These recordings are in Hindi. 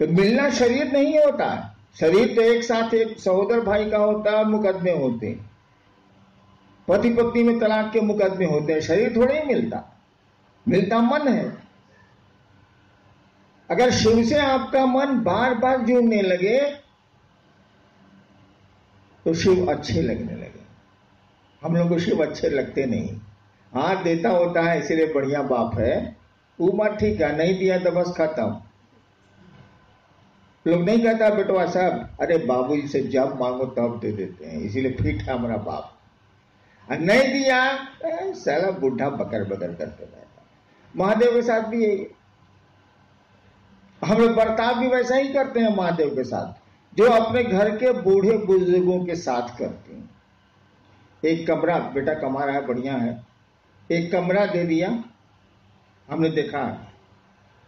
तो मिलना शरीर नहीं होता है। शरीर तो एक साथ एक सहोदर भाई का होता है, मुकदमे होते हैं, पति पत्नी में तलाक के मुकदमे होते हैं, शरीर थोड़े ही मिलता, मिलता मन है। अगर शिव से आपका मन बार बार जुड़ने लगे तो शिव अच्छे लगने लगे। हम लोग को शिव अच्छे लगते नहीं। हाथ देता होता है इसलिए बढ़िया बाप है, उम्र ठीक है, नहीं दिया तो बस खत्म। लोग नहीं कहता बेटवा साहब, अरे बाबूजी से जब मांगो तब दे देते हैं, इसीलिए फिट है हमारा बाप। नहीं दिया साला बुढ़ा बकर बकर करते रहता। महादेव के साथ भी यही, हम लोग बर्ताव भी वैसा ही करते हैं महादेव के साथ, जो अपने घर के बूढ़े बुजुर्गों के साथ करते हैं। एक कमरा, बेटा कमा रहा है, बढ़िया है, एक कमरा दे दिया, हमने देखा,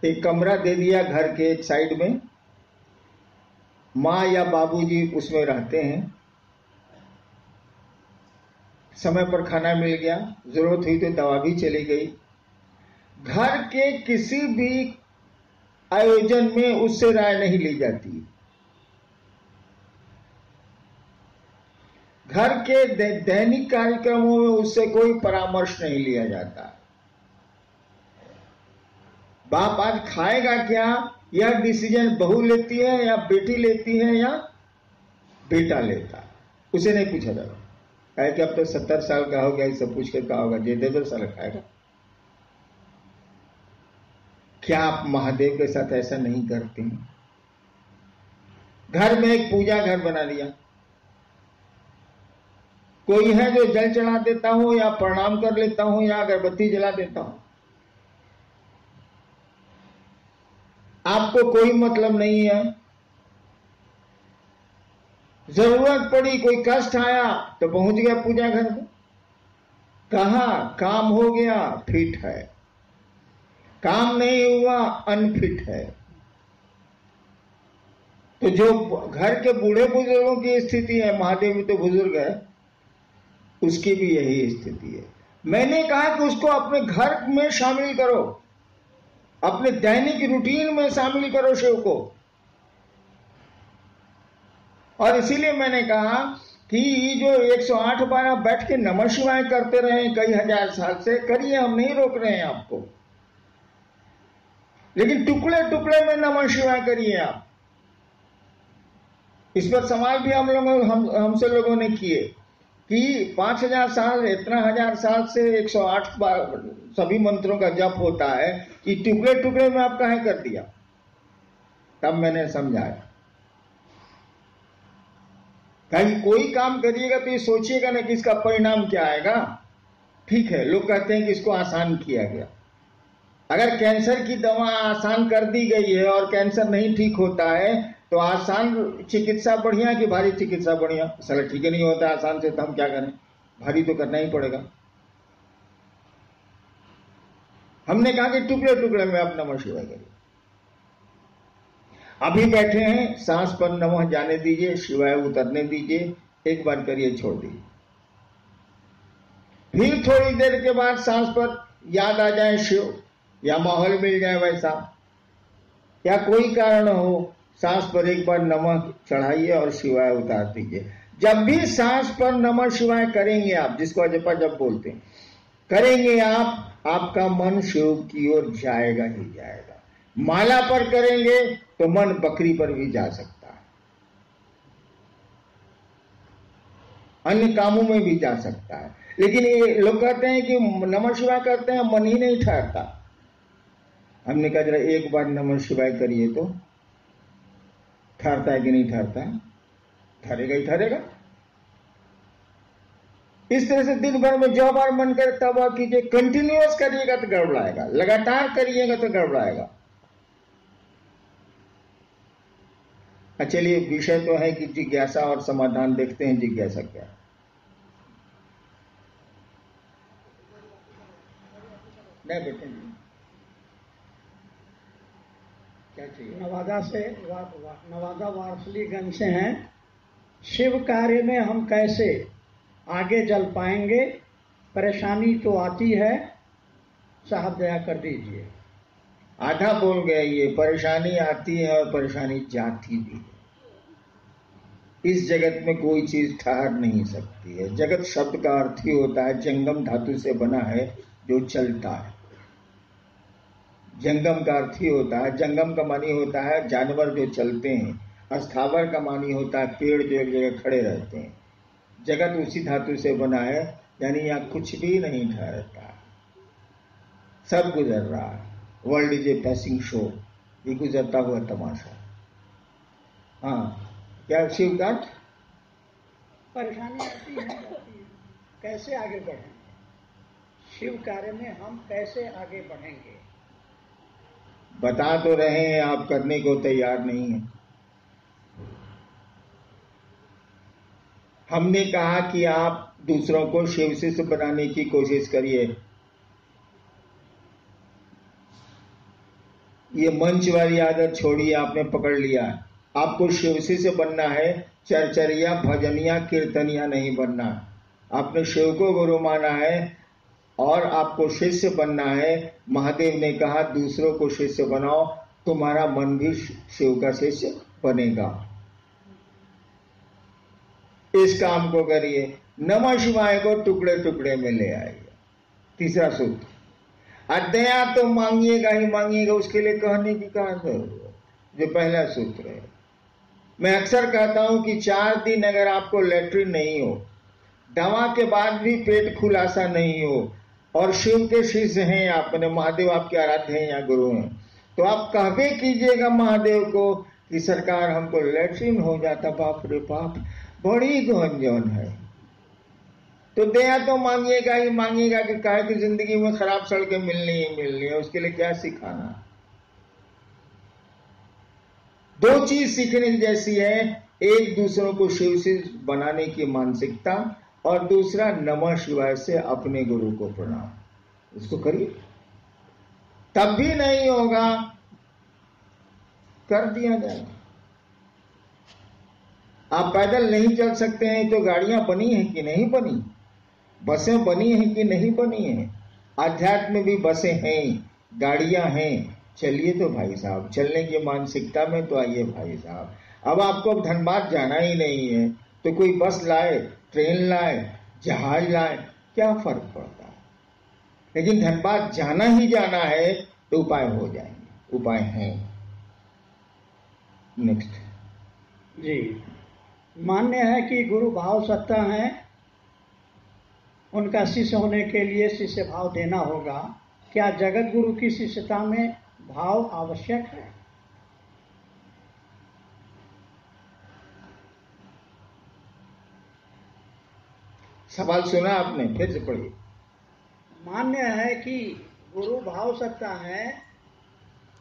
एक कमरा दे दिया घर के एक साइड में, माँ या बाबूजी उसमें रहते हैं, समय पर खाना मिल गया, जरूरत हुई तो दवा भी चली गई। घर के किसी भी आयोजन में उससे राय नहीं ली जाती। घर के दैनिक कार्यक्रमों में उससे कोई परामर्श नहीं लिया जाता। बाप आज खाएगा क्या, यह डिसीजन बहू लेती है या बेटी लेती है या बेटा लेता, उसे नहीं पूछा जाता है कि अब तो 70 साल का हो गया, इससे पूछ के कहा होगा जे दे दो साल खाएगा। क्या आप महादेव के साथ ऐसा नहीं करते हैं? घर में एक पूजा घर बना दिया, कोई है जो जल चढ़ा देता हूं या प्रणाम कर लेता हूं या अगरबत्ती जला देता हूं, आपको कोई मतलब नहीं है। जरूरत पड़ी, कोई कष्ट आया तो पहुंच गया पूजा घर में, कहा काम हो गया फिट है, काम नहीं हुआ अनफिट है। तो जो घर के बूढ़े बुजुर्गों की स्थिति है, महादेव भी तो बुजुर्ग है, उसकी भी यही स्थिति है। मैंने कहा कि उसको अपने घर में शामिल करो, अपने दैनिक रूटीन में शामिल करो शिव को। और इसीलिए मैंने कहा कि जो 108 बार आप बैठ के नमः शिवाय करते रहे कई हजार साल से, करिए, हम नहीं रोक रहे हैं आपको, लेकिन टुकड़े टुकड़े में नमः शिवाय करिए आप। इस पर सवाल भी हमसे लोगों ने किए कि 5000 साल, इतना हजार साल से 108 बार सभी मंत्रों का जप होता है, कि टुकड़े टुकड़े में आप काहे कर दिया? तब मैंने समझाया, कहीं कोई काम करिएगा तो ये सोचिएगा ना कि इसका परिणाम क्या आएगा। ठीक है, लोग कहते हैं कि इसको आसान किया गया। अगर कैंसर की दवा आसान कर दी गई है और कैंसर नहीं ठीक होता है, तो आसान चिकित्सा बढ़िया कि भारी चिकित्सा बढ़िया? साला ठीक ही नहीं होता आसान से, तो हम क्या करें, भारी तो करना ही पड़ेगा। हमने कहा कि टुकड़े टुकड़े में आप नमः शिवाय करिए। अभी बैठे हैं, सांस पर नमः जाने दीजिए, शिवाय उतरने दीजिए, एक बार करिए, छोड़ दीजिए। फिर थोड़ी देर के बाद सांस पर याद आ जाए शिव, या माहौल मिल जाए वैसा, या कोई कारण हो, सांस पर एक बार नमः चढ़ाइए और शिवाय उतार दीजिए। जब भी सांस पर नमः शिवाय करेंगे आप, जिसको अजपा जप बोलते हैं, करेंगे आप, आपका मन शिव की ओर जाएगा ही जाएगा। माला पर करेंगे तो मन बकरी पर भी जा सकता है, अन्य कामों में भी जा सकता है। लेकिन ये लोग कहते हैं कि नमः शिवाय करते हैं, मन ही नहीं ठहरता। हमने कहा जरा एक बार नमः शिवाय करिए तो ठहरता है कि नहीं ठहरता है? ठहरेगा ही ठहरेगा। इस तरह से दिन भर में जो बार मन करे तब आप कीजिए, कंटिन्यूअस करिएगा तो गड़बड़ाएगा, लगातार करिएगा तो गड़बड़ाएगा। चलिए, विषय तो है कि जिज्ञासा और समाधान, देखते हैं जिज्ञासा क्या। नहीं बेटे, क्या चाहिए? नवादा वारसलीगंज से हैं। शिव कार्य में हम कैसे आगे चल पाएंगे? परेशानी तो आती है, साहब दया कर दीजिए। आधा बोल गए, ये परेशानी आती है और परेशानी जाती भी है। इस जगत में कोई चीज ठहर नहीं सकती है। जगत शब्द का अर्थ ही होता है, जंगम धातु से बना है जो चलता है। जंगम का अर्थ ही होता है, जंगम का मानी होता है जानवर जो चलते हैं। स्थावर का मानी होता है पेड़ जो एक जगह खड़े रहते हैं। जगत उसी धातु से बना है, यानी यहाँ कुछ भी नहीं ठहरता, सब गुजर रहा है। World is a passing show, ये गुजरता हुआ तमाशा। हाँ, क्या शिवकांत? परेशानी आती है, कैसे आगे बढ़ेंगे? शिव कार्य में हम कैसे आगे बढ़ेंगे? बता तो रहे हैं, आप करने को तैयार नहीं है। हमने कहा कि आप दूसरों को शिव शिष्य बनाने की कोशिश करिए। ये मंच वाली आदत छोड़िए, आपने पकड़ लिया। आपको शिव शिष्य बनना है, चरचरिया भजनिया कीर्तनिया नहीं बनना। आपने शिव को गुरु माना है और आपको शिष्य बनना है। महादेव ने कहा दूसरों को शिष्य बनाओ, तुम्हारा मन भी शिव का शिष्य बनेगा। इस काम को करिए। नमः शिवाय को टुकड़े टुकड़े में ले आइए। तीसरा सूत्र, अदया तो मांगिएगा ही मांगिएगा, उसके लिए कहने की क्या जरूरत। जो पहला सूत्र है, मैं अक्सर कहता हूं कि 4 दिन अगर आपको लेटरिन नहीं हो, दवा के बाद भी पेट खुलासा नहीं हो, और शिव के शिष्य हैं आप, महादेव आपके आराध्य हैं या गुरु हैं, तो आप कहवे कीजिएगा महादेव को कि सरकार हमको लेटरिन हो जाता। बाप रे बाप, बड़ी गंजन है। तो दया तो मांगिएगा ही मांगिएगा कि काहे की जिंदगी में खराब सड़कें मिलनी ही मिलनी है, उसके लिए क्या सिखाना। 2 चीज सीखने जैसी है, एक दूसरों को शिव शिष्य बनाने की मानसिकता, और दूसरा नमः शिवाय से अपने गुरु को प्रणाम। इसको करिए, तब भी नहीं होगा कर दिया जाएगा। आप पैदल नहीं चल सकते हैं तो गाड़ियां बनी हैं कि नहीं बनी, बसें बनी हैं कि नहीं बनी हैं। आध्यात्म में भी बसें हैं, गाड़ियां हैं। चलिए तो भाई साहब, चलने की मानसिकता में तो आइए भाई साहब। अब आपको धनबाद जाना ही नहीं है तो कोई बस लाए, ट्रेन लाए, जहाज लाए, क्या फर्क पड़ता है। लेकिन धनबाद जाना ही जाना है तो उपाय हो जाएंगे, उपाय हैं। नेक्स्ट जी, मान्य है कि गुरु भाव सत्ता है, उनका शिष्य होने के लिए शिष्य भाव देना होगा। क्या जगत गुरु की शिष्यता में भाव आवश्यक है? सवाल सुना आपने, फिर से पढ़िए। मान्य है कि गुरु भाव सत्ता है,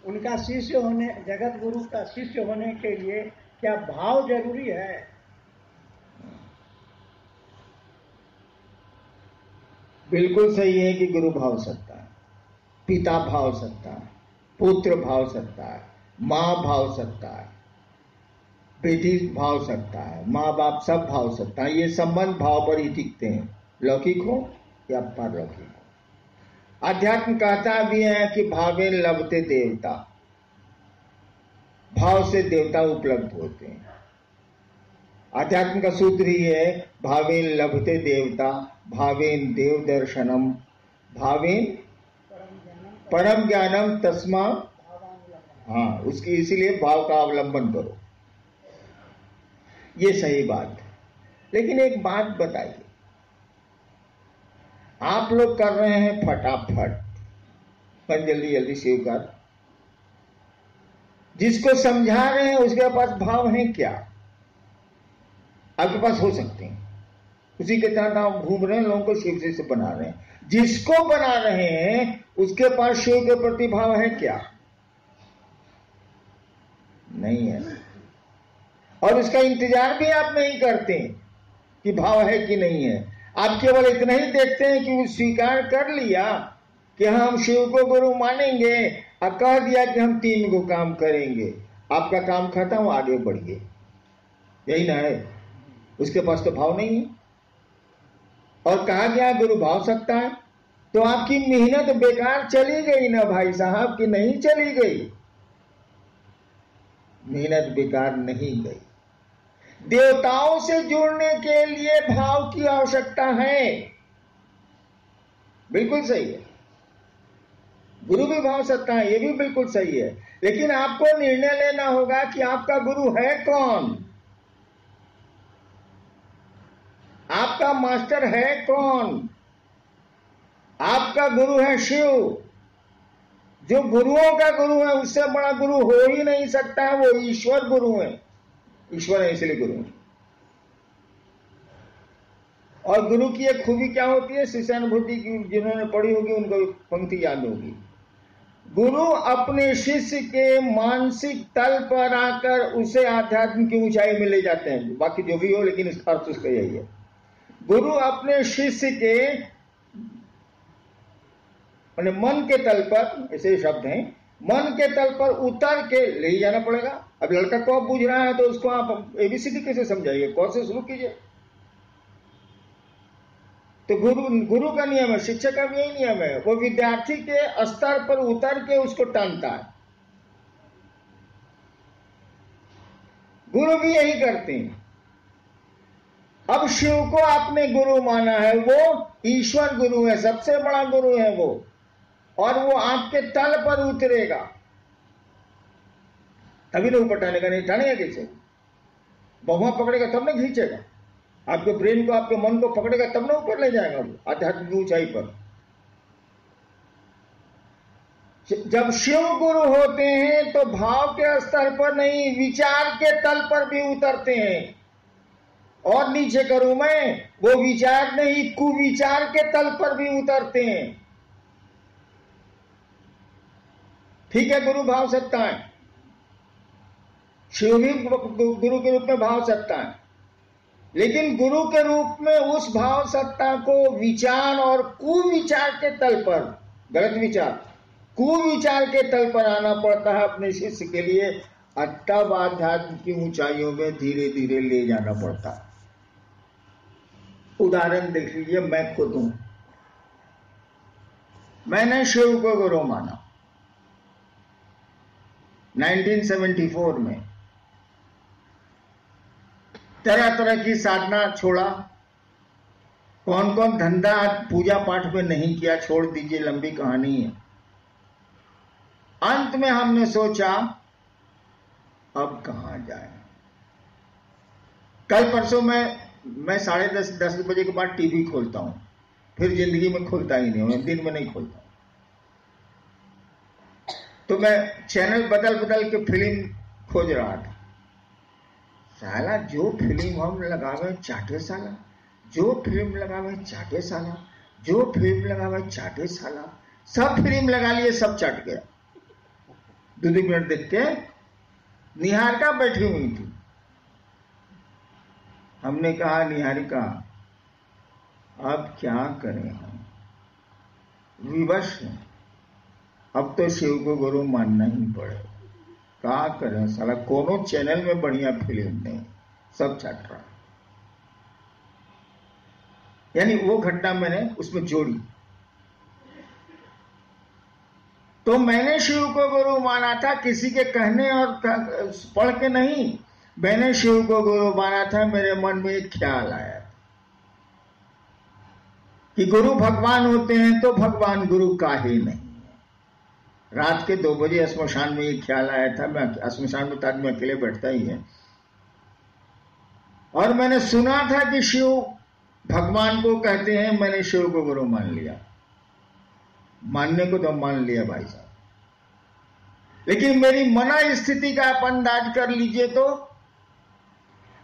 उनका शिष्य होने, जगत गुरु का शिष्य होने के लिए क्या भाव जरूरी है? बिल्कुल सही है कि गुरु भाव सत्ता है, पिता भाव सत्ता है, पुत्र भाव सत्ता है, माँ भाव सत्ता है, बेटी भाव सत्ता है, माँ बाप सब भाव सत्ता है। ये संबंध भाव पर ही टिकते हैं, लौकिक हो या पारलौकिक हो। अध्यात्म कहता भी है कि भावे लभते देवता, भाव से देवता उपलब्ध होते हैं। अध्यात्म का सूत्र ही है भावेन लभते देवता, भावेन देव दर्शनम, भावेन परम ज्ञानम तस्मा। हाँ, उसकी इसीलिए भाव का अवलंबन करो, ये सही बात है। लेकिन एक बात बताइए, आप लोग कर रहे हैं फटाफट, पर जल्दी जल्दी स्वीकार। जिसको समझा रहे हैं उसके पास भाव है क्या? आपके पास हो सकते हैं, उसी के तहत आप घूम रहे हैं, लोगों को शिव शिष्य बना रहे हैं। जिसको बना रहे हैं उसके पास शिव के प्रति भाव है क्या? नहीं है। और उसका इंतजार भी आप नहीं करते कि भाव है कि नहीं है। आप केवल इतना ही देखते हैं कि वो स्वीकार कर लिया कि हम शिव को गुरु मानेंगे और कह दिया कि हम 3 को काम करेंगे, आपका काम खत्म, आगे बढ़िए, यही ना है। उसके पास तो भाव नहीं है। और कहा गया गुरु भाव सकता है, तो आपकी मेहनत बेकार चली गई ना भाई साहब, कि नहीं चली गई? मेहनत बेकार नहीं गई। देवताओं से जुड़ने के लिए भाव की आवश्यकता है, बिल्कुल सही है। गुरु भी भाव सत्ता है, ये भी बिल्कुल सही है। लेकिन आपको निर्णय लेना होगा कि आपका गुरु है कौन, आपका मास्टर है कौन। आपका गुरु है शिव, जो गुरुओं का गुरु है, उससे बड़ा गुरु हो ही नहीं सकता है। वो ईश्वर गुरु है, ईश्वर है इसलिए गुरु है। और गुरु की एक खूबी क्या होती है, शिष्यानुभूति की जिन्होंने पढ़ी होगी उनको पंक्ति याद होगी। गुरु अपने शिष्य के मानसिक तल पर आकर उसे आध्यात्म की ऊंचाई में ले जाते हैं। बाकी जो भी हो, लेकिन इसका अर्थ उसका यही है। गुरु अपने शिष्य के मन के तल पर, ऐसे शब्द हैं, मन के तल पर उतर के ले जाना पड़ेगा। अब लड़का को आप बुझ रहा है तो उसको आप एबीसीडी कैसे समझाइए, कौन से शुरू कीजिए। तो गुरु का नियम है, शिक्षक का भी यही नियम है, वो विद्यार्थी के स्तर पर उतर के उसको टानता है। गुरु भी यही करते हैं। अब शिव को आपने गुरु माना है, वो ईश्वर गुरु है, सबसे बड़ा गुरु है वो, और वो आपके तल पर उतरेगा तभी ना ऊपर टानेगा, नहीं टानेगा कैसे? बहुआ पकड़ेगा तब ना खींचेगा, आपके ब्रेन को, आपके मन को पकड़ेगा तब ना ऊपर ले जाएगा आध्यात्मिक ऊंचाई पर। जब शिव गुरु होते हैं तो भाव के स्तर पर नहीं, विचार के तल पर भी उतरते हैं। और नीचे करूं मैं, वो विचार नहीं, कुविचार के तल पर भी उतरते हैं। ठीक है, गुरु भाव सत्ता है, शिव भी गुरु के रूप में भाव सत्ता है, लेकिन गुरु के रूप में उस भाव सत्ता को विचार और कुविचार के तल पर, गलत विचार, कुविचार के तल पर आना पड़ता है अपने शिष्य के लिए। तब आध्यात्म की ऊंचाइयों में धीरे धीरे ले जाना पड़ता है। उदाहरण देख लीजिए, मैं खुद हूं, मैंने शिव को गुरु माना 1974 में। तरह तरह की साधना छोड़ा, कौन कौन धंधा पूजा पाठ में नहीं किया छोड़ दीजिए, लंबी कहानी है। अंत में हमने सोचा अब कहां जाए। कल परसों मैं 10:30 बजे के बाद टीवी खोलता हूं, फिर जिंदगी में खोलता ही नहीं हूं, दिन में नहीं खोलता। तो मैं चैनल बदल बदल के फिल्म खोज रहा था। साला जो फिल्म हम लगावे चाटे साला, जो फिल्म लगावे चाटे साला, जो फिल्म लगावे चाटे साला, सब फिल्म लगा लिए, सब चाट गया। 2 मिनट देख के निहारिका बैठी हुई थी। हमने कहा, निहारिका अब क्या करें, हम विवश हैं, अब तो शिव को गुरु मानना ही पड़ेगा। क्या करें साला, कोनो चैनल में बढ़िया फिल्म नहीं, सब छट रहा। यानी वो घटना मैंने उसमें जोड़ी। तो मैंने शिव को गुरु माना था, किसी के कहने और पढ़ के नहीं। मैंने शिव को गुरु माना था, मेरे मन में एक ख्याल आया कि गुरु भगवान होते हैं तो भगवान गुरु काहे नहीं। रात के 2 बजे श्मशान में ये ख्याल आया था। मैं श्मशान में तो आदमी अकेले बैठता ही है, और मैंने सुना था कि शिव भगवान को कहते हैं। मैंने शिव को गुरु मान लिया, मानने को तो मान लिया भाई साहब, लेकिन मेरी मना स्थिति का आप अंदाज कर लीजिए। तो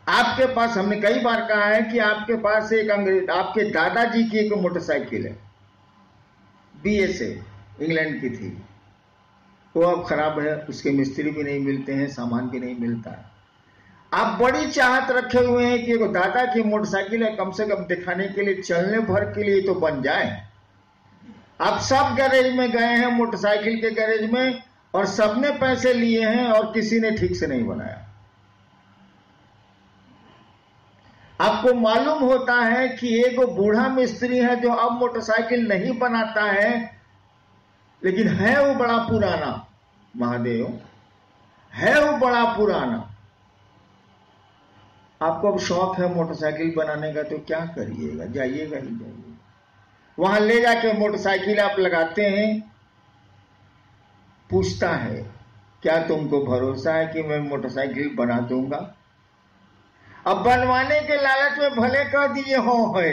आपके पास, हमने कई बार कहा है कि आपके पास एक अंग्रेज, आपके दादाजी की एक मोटरसाइकिल है, BSA इंग्लैंड की थी, वो अब खराब है, उसके मिस्त्री भी नहीं मिलते हैं, सामान भी नहीं मिलता है। आप बड़ी चाहत रखे हुए हैं कि दादा की मोटरसाइकिल है, कम से कम दिखाने के लिए, चलने भर के लिए तो बन जाए। आप सब गैरेज में गए हैं, मोटरसाइकिल के गैरेज में, और सबने पैसे लिए हैं और किसी ने ठीक से नहीं बनाया। आपको मालूम होता है कि एक बूढ़ा मिस्त्री है जो अब मोटरसाइकिल नहीं बनाता है, लेकिन है वो बड़ा पुराना, महादेव है वो बड़ा पुराना। आपको अब शौक है मोटरसाइकिल बनाने का, तो क्या करिएगा, जाइएगा ही जाइए। वहां ले जाके मोटरसाइकिल आप लगाते हैं, पूछता है क्या तुमको भरोसा है कि मैं मोटरसाइकिल बना दूंगा? अब बनवाने के लालच में भले कह दिए हो है,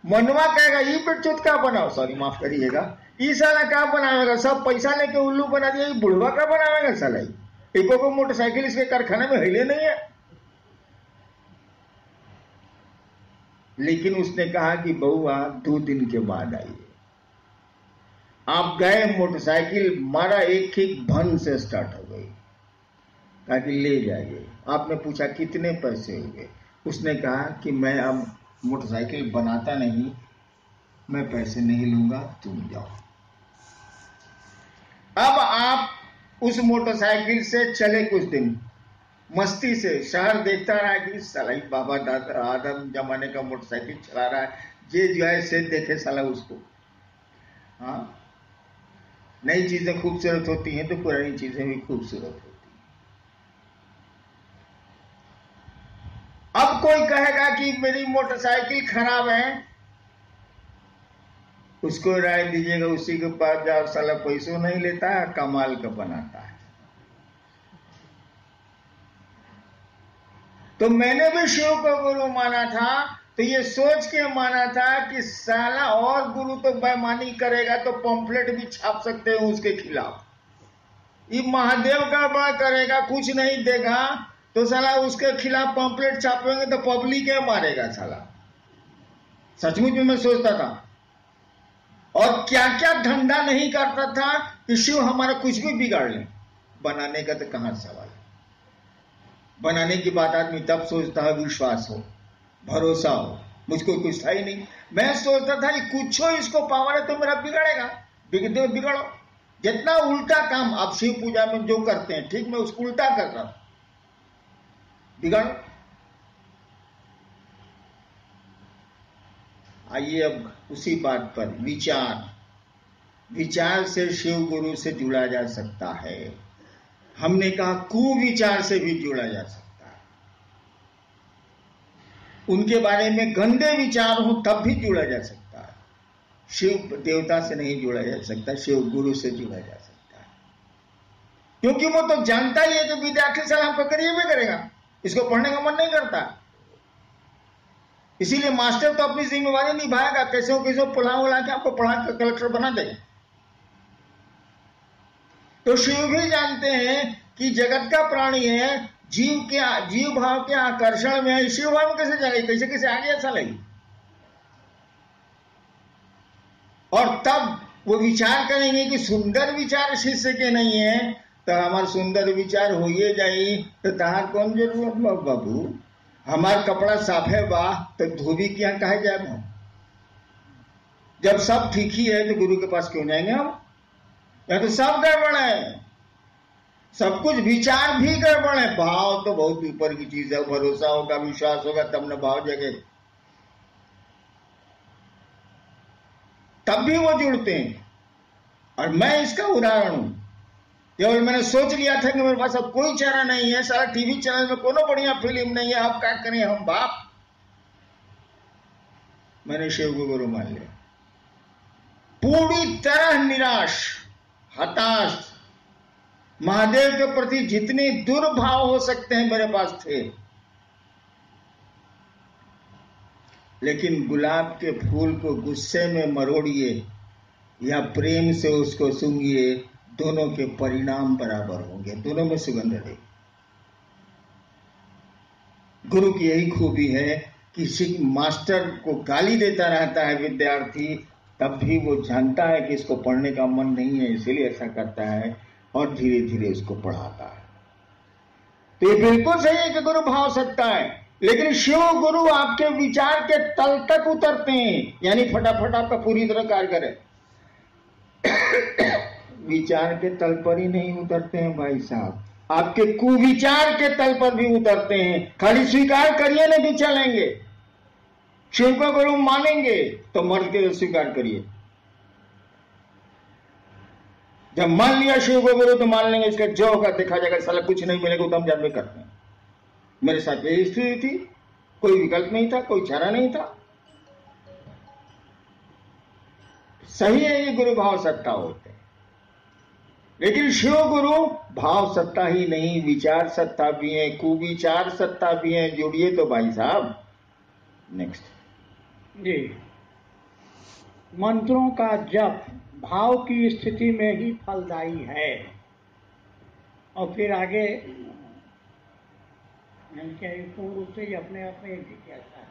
मनवा कहेगा ये बेचुत का बनाओ, सॉरी माफ करिएगा, ये साला क्या बनावेगा, सब पैसा लेके उल्लू बना दिया, ये बुढ़वा का बनावेगा साला, एको को मोटरसाइकिल इसके कारखाने में हिले नहीं है। लेकिन उसने कहा कि बउआ 2 दिन के बाद आइए। आप गए, मोटरसाइकिल मारा, एक एक भन से स्टार्ट हो गई। कहा कि ले जाइए। आपने पूछा कितने पैसे हुए? उसने कहा कि मैं अब मोटरसाइकिल बनाता नहीं, मैं पैसे नहीं लूंगा, तुम जाओ। अब आप उस मोटरसाइकिल से चले कुछ दिन, मस्ती से शहर देखता रहा कि साला बाबा दादा आदम जमाने का मोटरसाइकिल चला रहा है, जे जो है से देखे साला उसको। हाँ, नई चीजें खूबसूरत होती हैं तो पुरानी चीजें भी खूबसूरत होती हैं। अब कोई कहेगा कि मेरी मोटरसाइकिल खराब है, उसको राय दीजिएगा, उसी के पास जाओ, साला पैसों नहीं लेता है, कमाल का बनाता है। तो मैंने भी शिव को गुरु माना था, तो ये सोच के माना था कि साला और गुरु तो बेईमानी करेगा तो पंफलेट भी छाप सकते हैं उसके खिलाफ। ये महादेव का बड़ा करेगा, कुछ नहीं देगा तो साला उसके खिलाफ पंफलेट छापेंगे तो पब्लिक है मारेगा साला। सचमुच में मैं सोचता था, और क्या क्या धंधा नहीं करता था कि शिव हमारा कुछ भी बिगाड़ ले। बनाने का तो कहां सवाल, बनाने की बात आदमी तब सोचता है विश्वास हो, भरोसा हो। मुझको कुछ था ही नहीं, मैं सोचता था कि कुछ हो इसको पावर है तो मेरा बिगड़ेगा, बिगड़ो। जितना उल्टा काम आप शिव पूजा में जो करते हैं, ठीक मैं उसको उल्टा कर रहा हूं, बिगड़ो। आइए अब उसी बात पर, विचार से शिव गुरु से जुड़ा जा सकता है। हमने कहा कुविचार से भी जुड़ा जा सकता है, उनके बारे में गंदे विचार हो तब भी जुड़ा जा सकता है। शिव देवता से नहीं जुड़ा जा सकता, शिव गुरु से जुड़ा जा सकता है, क्योंकि वो तो जानता ही है कि विद्यार्थी सलाम को करिए भी करेगा, इसको पढ़ने का मन नहीं करता। इसीलिए मास्टर तो अपनी जिम्मेवारी निभाएगा, कैसे पढ़ा के आपको पढ़ा के कलेक्टर बना देगा। तो शिव भी जानते हैं कि जगत का प्राणी है, जीव भाव के आकर्षण में है, शिव भाव कैसे जाएगी, कैसे आगे अच्छा लगी। और तब वो विचार करेंगे कि सुंदर विचार शिष्य के नहीं है, तो हमारे सुंदर विचार हो ये जाए तो तहार कौन जरूरत बाबू, हमार कपड़ा साफे बा तो धोबी की यहाँ कहे जाए। जब सब ठीक ही है तो गुरु के पास क्यों जाएंगे हम? या तो सब गड़बड़ है, सब कुछ विचार भी गड़बड़ है। भाव तो बहुत ऊपर की चीज है, भरोसा होगा, विश्वास होगा तब न भाव जगे, तब भी वो जुड़ते हैं। और मैं इसका उदाहरण हूं, केवल मैंने सोच लिया था कि मेरे पास अब कोई चारा नहीं है, सारा टीवी चैनल में कोनो बढ़िया फिल्म नहीं है, अब क्या करें हम बाप। मैंने शिव को गुरु मान लिया, पूरी तरह निराश, हताश, महादेव के प्रति जितने दुर्भाव हो सकते हैं मेरे पास थे। लेकिन गुलाब के फूल को गुस्से में मरोड़िए या प्रेम से उसको सूंघिए, दोनों के परिणाम बराबर होंगे, दोनों में सुगंध रहेगी। गुरु की यही खूबी है कि मास्टर को गाली देता रहता है विद्यार्थी, तब भी वो जानता है कि इसको पढ़ने का मन नहीं है, इसीलिए ऐसा करता है और धीरे धीरे उसको पढ़ाता है। तो ये बिल्कुल सही है कि गुरु भाव सकता है, लेकिन शिव गुरु आपके विचार के तल तक उतरते हैं, यानी फटाफट आपका पूरी तरह कार्य करें। विचार के तल पर ही नहीं उतरते हैं भाई साहब, आपके कुविचार के तल पर भी उतरते हैं। खाली स्वीकार करिए नहीं चलेंगे, शिव को गुरु मानेंगे तो मर्द के स्वीकार करिए। जब मान लिया शिव को गुरु तो मान लेंगे, इसका जो होगा देखा जाएगा, साला कुछ नहीं मिलेगा तो हम जानबे करते हैं। मेरे साथ यही स्थिति थी, कोई विकल्प नहीं था, कोई चारा नहीं था। सही है ये गुरु भाव सत्ता होते हैं, लेकिन शिव गुरु भाव सत्ता ही नहीं, विचार सत्ता भी है, कुविचार सत्ता भी है। जोड़िए तो भाई साहब। नेक्स्ट जी, मंत्रों का जप भाव की स्थिति में ही फलदायी है। और फिर आगे क्या पूर्ण रूप से ही अपने आप में जिज्ञासा है।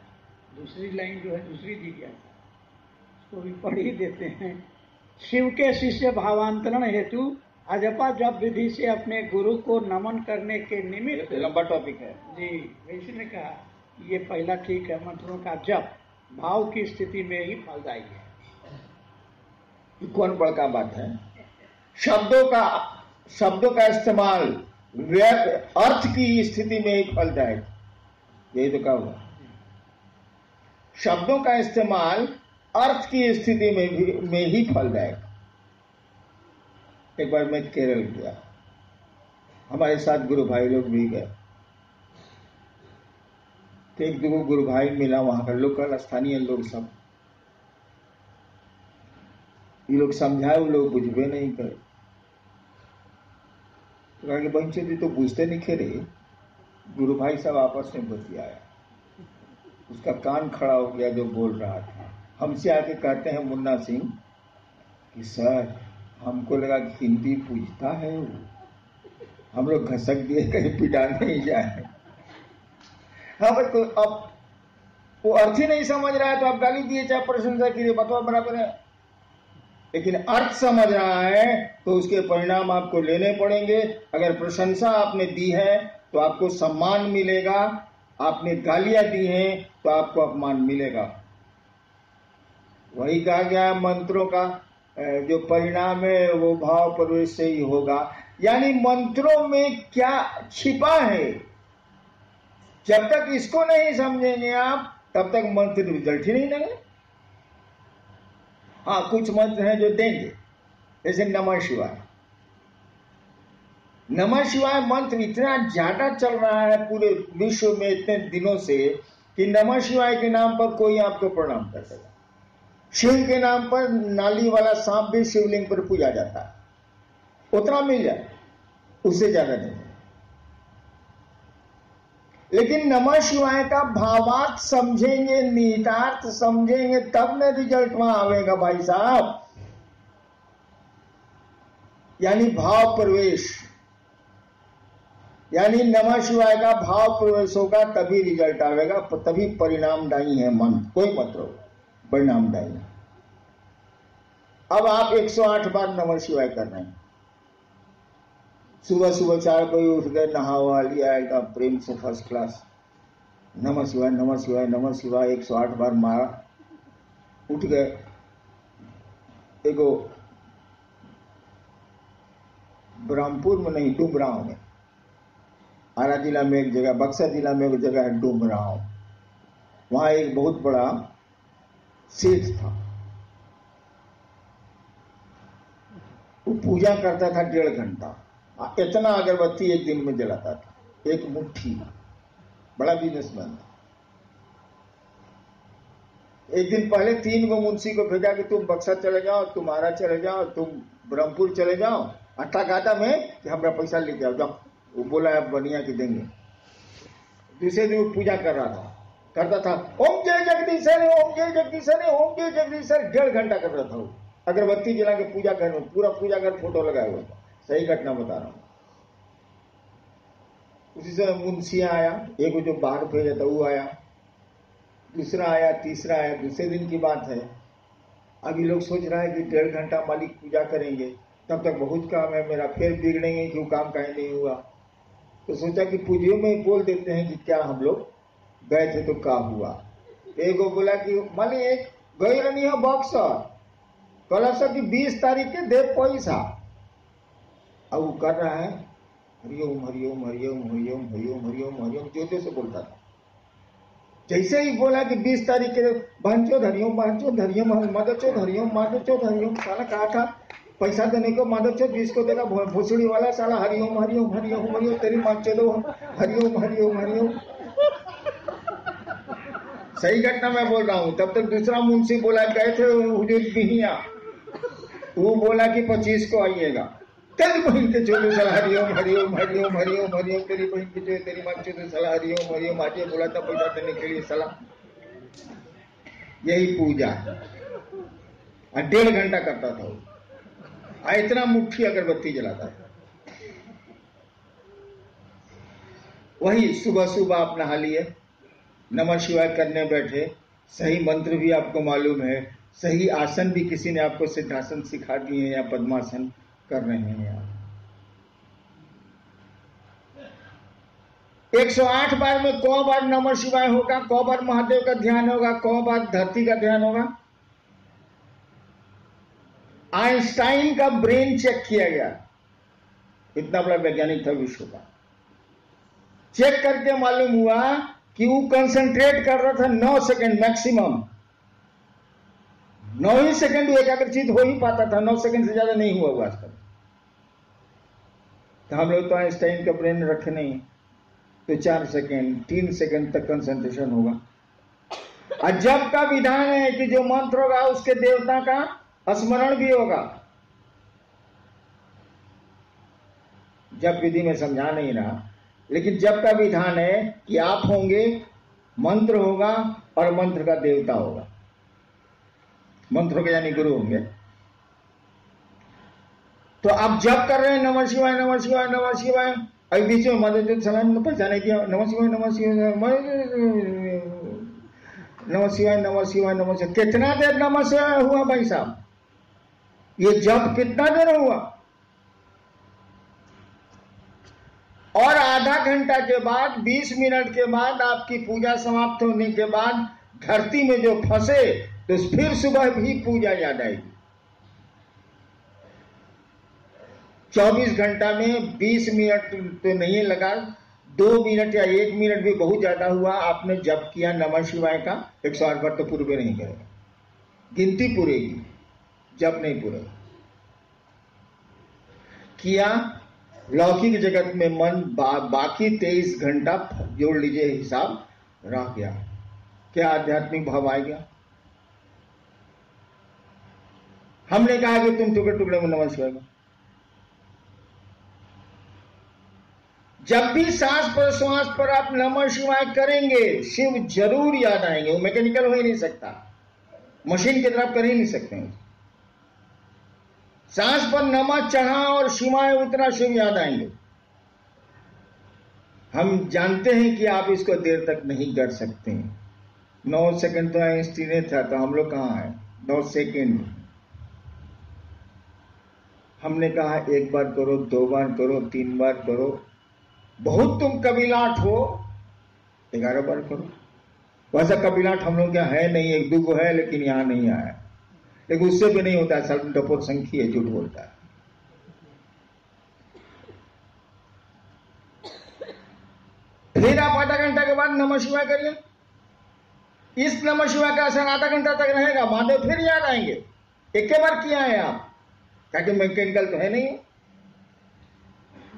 दूसरी लाइन जो है दूसरी जिज्ञासा, उसको भी पढ़ ही देते हैं। शिव के शिष्य भावांतरण हेतु अजपा जप विधि से अपने गुरु को नमन करने के निमित्त, लंबा टॉपिक है जी, वैसे ने कहा ये पहला ठीक है, मंत्रों का जप भाव की स्थिति में ही फलदायी है। कौन बड़का बात है? शब्दों का इस्तेमाल अर्थ की स्थिति में ही फलदायक, यही तो कहा हुआ। शब्दों का इस्तेमाल अर्थ की स्थिति में ही फलदायक। एक बार मैं केरल गया, हमारे साथ गुरु भाई लोग भी गए, तो एक दो गुरु भाई मिला, वहां का लोकल स्थानीय लोग सब, ये लोग समझाए, वो लोग बुझबे नहीं करे। तो कहा कि बंचे जी तो बुझते नहीं खेरे। गुरु भाई सब आपस में बतियाया, उसका कान खड़ा हो गया जो बोल रहा था। हमसे आके कहते हैं मुन्ना सिंह कि सर हमको लगा कि हिंदी पूछता है वो, हम लोग घसक दिए कहीं पिटा नहीं जाए। हाँ भाई, तो अब वो अर्थ ही नहीं समझ रहा है तो आप गाली दिए चाहे प्रशंसा कीजिए, बतवा बराबर है। लेकिन अर्थ समझ रहा है तो उसके परिणाम आपको लेने पड़ेंगे। अगर प्रशंसा आपने दी है तो आपको सम्मान मिलेगा, आपने गालियां दी हैं तो आपको अपमान मिलेगा। वही कहा गया है, मंत्रों का जो परिणाम है वो भाव प्रवेश से ही होगा। यानी मंत्रों में क्या छिपा है, जब तक इसको नहीं समझेंगे आप तब तक मंत्र रिजल्ट ही नहीं देंगे। हाँ, कुछ मंत्र हैं जो देंगे, जैसे नमः शिवाय। नमः शिवाय मंत्र इतना ज्यादा चल रहा है पूरे विश्व में इतने दिनों से कि नमः शिवाय के नाम पर कोई आपको प्रणाम कर देगा। शिव के नाम पर नाली वाला सांप भी शिवलिंग पर पूजा जाता है, उतना मिल जाए, उससे ज्यादा नहीं। लेकिन नमः शिवाय का भावार्थ समझेंगे, निहितार्थ समझेंगे, तब न रिजल्ट वहां आवेगा भाई साहब। यानी भाव प्रवेश, यानी नमः शिवाय का भाव प्रवेश होगा तभी रिजल्ट आवेगा, तभी परिणामदायी है मंत्र, कोई मंत्र हो परिणामदायी। अब आप 108 बार नमः शिवाय कर रहे हैं, सुबह सुबह 4 बजे उठ गए, नहावा लिया एकदम प्रेम से फर्स्ट क्लास, नमः शिवाय नमः शिवाय नमः शिवाय 108 बार मारा, उठ गए। एगो ब्रह्मपुर में नहीं, डुमराव में, आरा जिला में एक जगह, बक्सर जिला में एक जगह है डुमराव, वहां एक बहुत बड़ा सेठ था, वो पूजा करता था 1.5 घंटा, इतना अगरबत्ती एक दिन में जलाता था, एक मुट्ठी, बड़ा बिजनेसमैन था। एक दिन पहले 3 गो मुंशी को भेजा कि तुम बक्सर चले जाओ, तुम आरा चले जाओ, तुम ब्रह्मपुर चले जाओ, अट्ठा खाता में कि हमारा पैसा लेके आओ, जाओ। वो बोला अब बनिया की देंगे। दूसरे दिन वो पूजा कर रहा था, करता था ओम जय जगदीशर, ओम जय जगदीशर, ओम जय जगदीशर, 1.5 घंटा कर रहा था वो, अगरबत्ती जला के पूजा कर रहा, पूरा पूजा कर फोटो लगाया हुआ था। सही घटना बता रहा हूं। उसी समय मुंशिया आया, एक जो बाहर भेजा था वो आया, दूसरा आया, तीसरा आया। दूसरे दिन की बात है, अभी लोग सोच रहा है कि 1.5 घंटा मालिक पूजा करेंगे, तब तक बहुत काम है मेरा, फिर बिगड़ेंगे क्यों, काम कहीं नहीं हुआ। तो सोचा कि पूजियों में बोल देते हैं कि क्या हम लोग गए थे तो क्या हुआ। एक बोला कि मालिक एक गई रही हो बक्सर, कल सर की 20 तारीख के दे पैसा। अब वो कर रहा है हरिओम हरिओम हरिओम हरिओम हरिओम हरिओम हरिओम, जोते से बोलता था। जैसे ही बोला कि 20 तारीख के बांचो धरियो मादचो धरियो साला कहा था पैसा देने को मादचो 20 को देगा भोसड़ी वाला साला हरिओम हरिओम हरिओम हरिओम तेरी मांचो दो हरिओम हरिओम हरिओम। सही घटना मैं बोल रहा हूँ। तब तक दूसरा मुंशी बोला गए थे हुजूर बिहिया, वो बोला कि 25 को आइएगा। तेरी बहन के चोले साला हरिओम हरिओम हरिओम हरिओम हरिओम तेरी बहन के चोले तेरी मां चोले साला हरिओम हरिओम आज बोला था पैसा देने के लिए साला। यही पूजा 1.5 घंटा करता था वो। इतना मुट्ठी अगरबत्ती जलाता था। वही सुबह सुबह आप नहा लिए, नमः शिवाय करने बैठे, सही मंत्र भी आपको मालूम है, सही आसन भी किसी ने आपको सिद्धासन सिखा दिए हैं या पद्मासन कर रहे हैं आप। 108 बार में 100 बार नमः शिवाय होगा, 100 बार महादेव का ध्यान होगा, 100 बार धरती का ध्यान होगा। आइंस्टाइन का ब्रेन चेक किया गया, इतना बड़ा वैज्ञानिक था विश्व का। चेक करके मालूम हुआ कि वो कंसंट्रेट कर रहा था 9 सेकंड मैक्सिमम। 9 ही सेकंड एकाग्रचित हो ही पाता था, 9 सेकंड से ज्यादा नहीं हुआ आज तक। तो हम लोग तो आइंस्टाइन का ब्रेन रखे नहीं, तो 4 सेकंड 3 सेकंड तक कंसंट्रेशन होगा। और जप का विधान है कि जो मंत्र होगा उसके देवता का स्मरण भी होगा। जप विधि में समझा नहीं रहा, लेकिन जप का विधान है कि आप होंगे, मंत्र होगा और मंत्र का देवता होगा। मंत्रों के यानी गुरु होंगे। तो आप जप कर रहे हैं नमः शिवाय नमः शिवाय नमः शिवाय, अभी बीच में मदद सलाम पैसा नहीं दिया, नमः शिवाय नमः शिवाय नमः शिवाय नमः शिवाय नमः शिवाय। कितना देर नमः शिवाय हुआ भाई साहब? ये जप कितना देर हुआ? और आधा घंटा के बाद 20 मिनट के बाद आपकी पूजा समाप्त होने के बाद धरती में जो फंसे तो फिर सुबह भी पूजा याद आएगी। 24 घंटा में 20 मिनट तो नहीं लगा, 2 मिनट या 1 मिनट भी बहुत ज्यादा हुआ। आपने जप किया नमः शिवाय का 108 बार, तो पूरे नहीं करेगा, गिनती पूरेगी, जप नहीं पूरेगा। किया लौकिक जगत में मन बाकी 23 घंटा जोड़ लीजिए हिसाब रह गया। क्या आध्यात्मिक भाव आ गया? हमने कहा कि तुम टुकड़े टुकड़े में नमः शिवाय का। जब भी सांस प्रश्वास पर आप नमः शिवाय करेंगे, शिव जरूर याद आएंगे। वो मैकेनिकल हो ही नहीं सकता, मशीन की तरफ कर ही नहीं सकते। सांस पर नमः चढ़ा और शिवाय उतरा, शिव याद आएंगे। हम जानते हैं कि आप इसको देर तक नहीं कर सकते। 9 सेकंड तो आइंस्टीन था, तो हम लोग कहां है? 9 सेकंड। हमने कहा 1 बार करो, 2 बार करो, 3 बार करो। बहुत तुम कबीलाट हो, 11 बार करो। वैसा कबीलाट हम लोग क्या है नहीं, 1-2 को है, लेकिन यहां नहीं आया। लेकिन उससे भी नहीं होता, सब डपोर संख्या है, झूठ बोलता है। फिर आप आधा घंटा के बाद नमः शिवाय करिए। इस नमः शिवाय का असर आधा घंटा तक रहेगा, महादेव फिर याद आएंगे। एक बार किया है आप, ताकि मैकेनिकल तो है नहीं।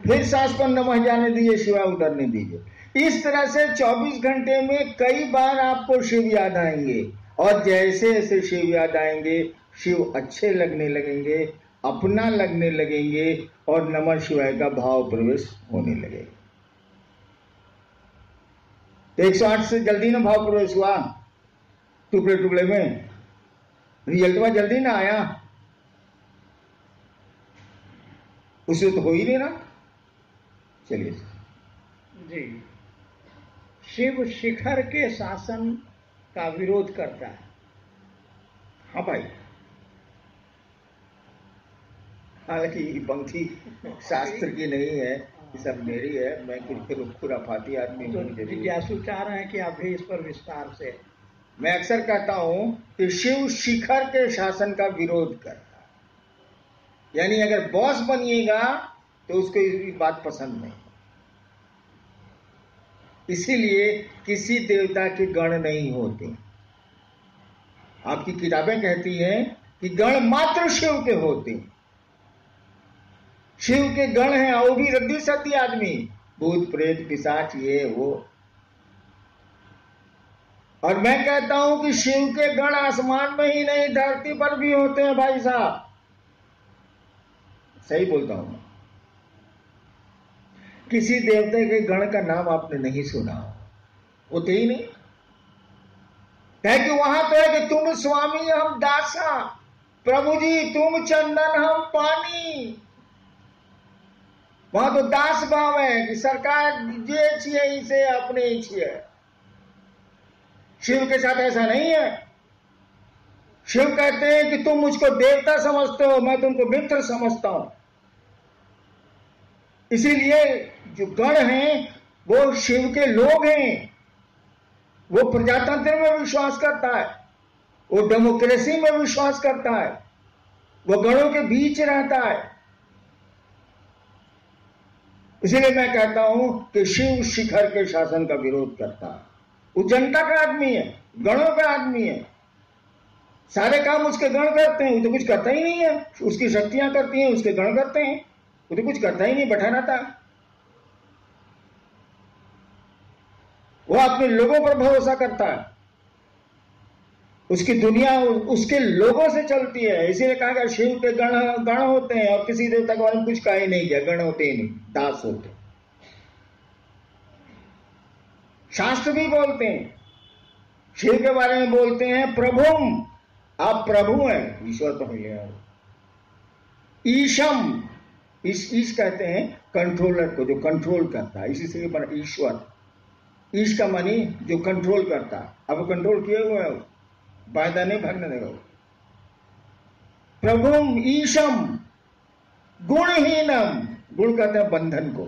फिर सांस पर नमः जाने दीजिए, शिवाय उतरने दीजिए। इस तरह से 24 घंटे में कई बार आपको शिव याद आएंगे, और जैसे जैसे शिव याद आएंगे, शिव अच्छे लगने लगेंगे, अपना लगने लगेंगे, और नमः शिवाय का भाव प्रवेश होने लगेगा। तो 108 से जल्दी ना भाव प्रवेश हुआ, टुकड़े टुकड़े में रिजल्ट जल्दी ना आया, उसे तो हो ही नहीं ना। चलिए जी, शिव शिखर के शासन का विरोध करता है। हाँ भाई, हालांकि ये पंक्ति शास्त्र की नहीं है, ये सब मेरी है। मैं खुराफाती आदमी हूँ। तो जिज्ञासु चाह रहे हैं कि आप भी इस पर विस्तार से। मैं अक्सर कहता हूं कि शिव शिखर के शासन का विरोध करता है, यानी अगर बॉस बनिएगा तो उसको ये बात पसंद नहीं। इसीलिए किसी देवता के गण नहीं होते। आपकी किताबें कहती हैं कि गण मात्र शिव के होते हैं। शिव के गण हैं, वो भी रद्दी सद्दी आदमी, भूत प्रेत पिशाच ये वो। और मैं कहता हूं कि शिव के गण आसमान में ही नहीं, धरती पर भी होते हैं भाई साहब। सही बोलता हूं मैं। किसी देवते के गण का नाम आपने नहीं सुना, होते ही नहीं। है कि वहां तो है कि तुम स्वामी हम दासा, प्रभु जी तुम चंदन हम पानी। वहां तो दास भाव है कि सरकार जे छिए इसे अपने ही छिए। शिव के साथ ऐसा नहीं है। शिव कहते हैं कि तुम मुझको देवता समझते हो, मैं तुमको मित्र समझता हूं। इसीलिए जो गण हैं वो शिव के लोग हैं। वो प्रजातंत्र में विश्वास करता है, वो डेमोक्रेसी में विश्वास करता है, वो गणों के बीच रहता है। इसीलिए मैं कहता हूं कि शिव शिखर के शासन का विरोध करता है। वो जनता का आदमी है, गणों का आदमी है। सारे काम उसके गण करते हैं, वो तो कुछ करता ही नहीं है। उसकी शक्तियां करती हैं, उसके गण करते हैं, वो तो कुछ करता ही नहीं, बैठा रहता। वो अपने लोगों पर भरोसा करता है। उसकी दुनिया उसके लोगों से चलती है। इसीलिए कहा गया शिव के गण होते हैं, और किसी देवता के बारे में कुछ कहा ही नहीं गया। गण होते ही नहीं, दास होते। शास्त्र भी बोलते हैं, शिव के बारे में बोलते हैं प्रभुम, आप प्रभु हैं। ईश्वर तो है। ईशम, ईश कहते हैं कंट्रोलर को, जो कंट्रोल करता है, इसी से बना ईश्वर। ईश का मानी जो कंट्रोल करता है। अब कंट्रोल किए हुए हैं, वायदा नहीं भागने देगा। प्रभुम ईशम गुणहीनम, गुण कहते हैं बंधन को।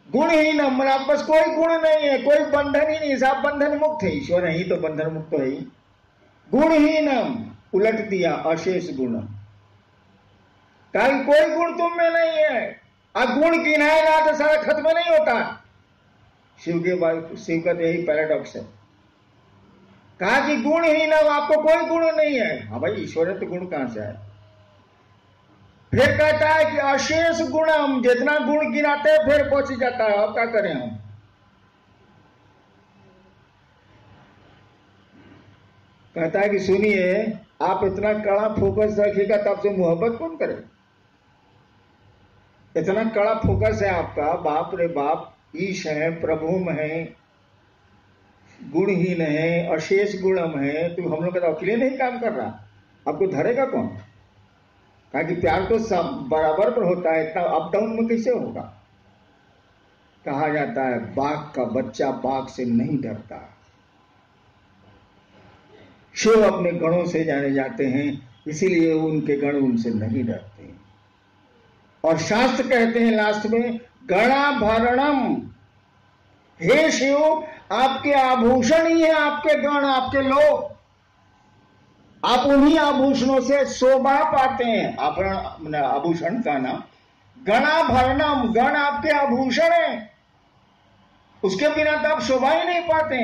गुणहीनम मतलब आप बस कोई गुण नहीं है, कोई बंधन ही नहीं, सब बंधन मुक्त है। ईश्वर है ही तो बंधन मुक्त है ही। गुणहीनम उलट दिया, अशेष गुणम, कल कोई गुण तुम में नहीं है। अब गुण गिनाएगा तो सारा खत्म नहीं होता। शिव का तो यही पैराडॉक्स है। कहा कि गुणहीनम, आपको कोई गुण नहीं है। हाँ भाई, ईश्वर है तो गुण कहां से आए। फिर कहता है कि अशेष गुणम, जितना गुण गिनाते हैं फिर पहुंच जाता है। अब क्या करें हम। कहता है कि सुनिए, आप इतना कड़ा फोकस रखिएगा तब से मोहब्बत कौन करे। इतना कड़ा फोकस है आपका, बाप रे बाप। ईश है, प्रभुम है, गुणहीन है, अशेष गुणम है, तो हम लोग का तो अकेले नहीं काम कर रहा, आपको धरेगा कौन। कहा कि प्यार तो सब बराबर पर होता है, इतना अप डाउन में कैसे होगा। कहा जाता है बाघ का बच्चा बाघ से नहीं डरता। शिव अपने गणों से जाने जाते हैं, इसीलिए उनके गण उनसे नहीं डरते। और शास्त्र कहते हैं लास्ट में, गणाभरणम, हे शिव आपके आभूषण ही है आपके गण, आपके लोग। आप उन्हीं आभूषणों से शोभा पाते हैं। आभूषण का नाम गणाभरणम, गण आपके आभूषण है, उसके बिना तो आप शोभा ही नहीं पाते।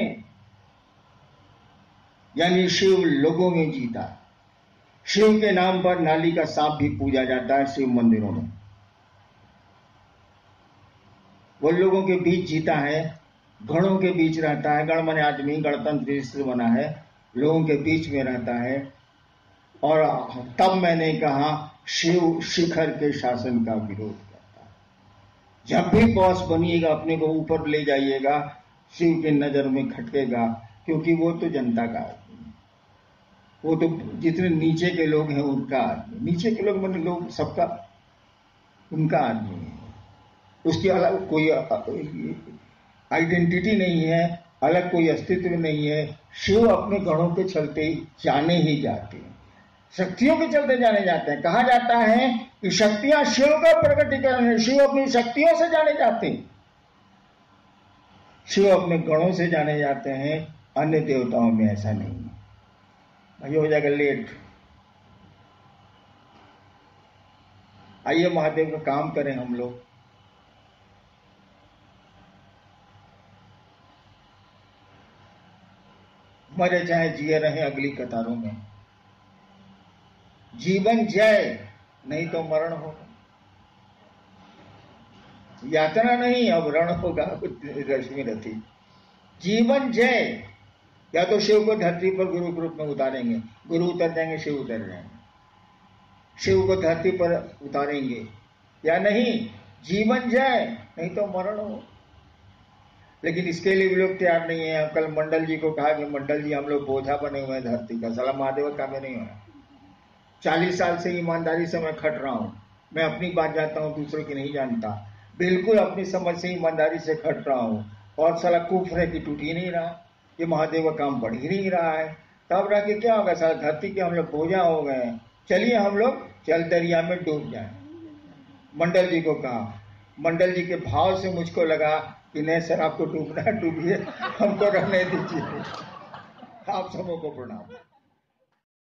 यानी शिव लोगों में जीता। शिव के नाम पर नाली का सांप भी पूजा जाता है शिव मंदिरों में। वो लोगों के बीच जीता है, गणों के बीच रहता है। गण माने आदमी, गणतंत्र से बना है, लोगों के बीच में रहता है। और तब मैंने कहा शिव शिखर के शासन का विरोध करता है। जब भी बॉस बनिएगा अपने को ऊपर ले जाइएगा, शिव के नजर में खटकेगा, क्योंकि वो तो जनता का आदमी है। वो तो जितने नीचे के लोग हैं उनका आदमी, नीचे के लोग मतलब लोग सबका उनका आदमी है। उसकी अलग कोई आइडेंटिटी नहीं है, अलग कोई अस्तित्व नहीं है। शिव अपने गणों के चलते जाने ही जाते हैं, शक्तियों के चलते जाने जाते हैं। कहा जाता है कि शक्तियां शिव का प्रकटीकरण है, शिव अपनी शक्तियों से जाने जाते हैं। शिव अपने गणों से जाने जाते हैं, अन्य देवताओं में ऐसा नहीं है। भाई हो जाएगा लेट। आइए महादेव का काम करें हम लोग। मरे चाहे जिए रहे अगली कतारों में। जीवन जय, नहीं तो मरण होगा। यातना नहीं, अब रण होगा। रश्मि रथी, जीवन जय। या तो शिव को धरती पर गुरु के रूप में उतारेंगे, गुरु उतर जाएंगे, शिव उतर जाएंगे, शिव को धरती पर उतारेंगे, या नहीं जीवन जाए नहीं तो मरण हो। लेकिन इसके लिए भी लोग तैयार नहीं है। कल मंडल जी को कहा कि मंडल जी हम लोग बोझा बने हुए हैं धरती का, साला महादेव का काम नहीं होना। 40 साल से ईमानदारी से मैं खट रहा हूं, मैं अपनी बात जानता हूं, दूसरों की नहीं जानता, बिल्कुल अपनी समझ से ईमानदारी से खट रहा हूं, और साला कुफ्र है कि टूट ही नहीं रहा, ये महादेव का काम बढ़ ही नहीं रहा है। तब रह के क्या होगा, साला धरती के हम लोग बोझा हो गए हैं, चलिए हम लोग जल दरिया में डूब जाए। मंडल जी को कहा, मंडल जी के भाव से मुझको लगा कि नहीं सर, आपको डूबना है डूबिए, हमको रहने दीजिए। आप सबों को प्रणाम।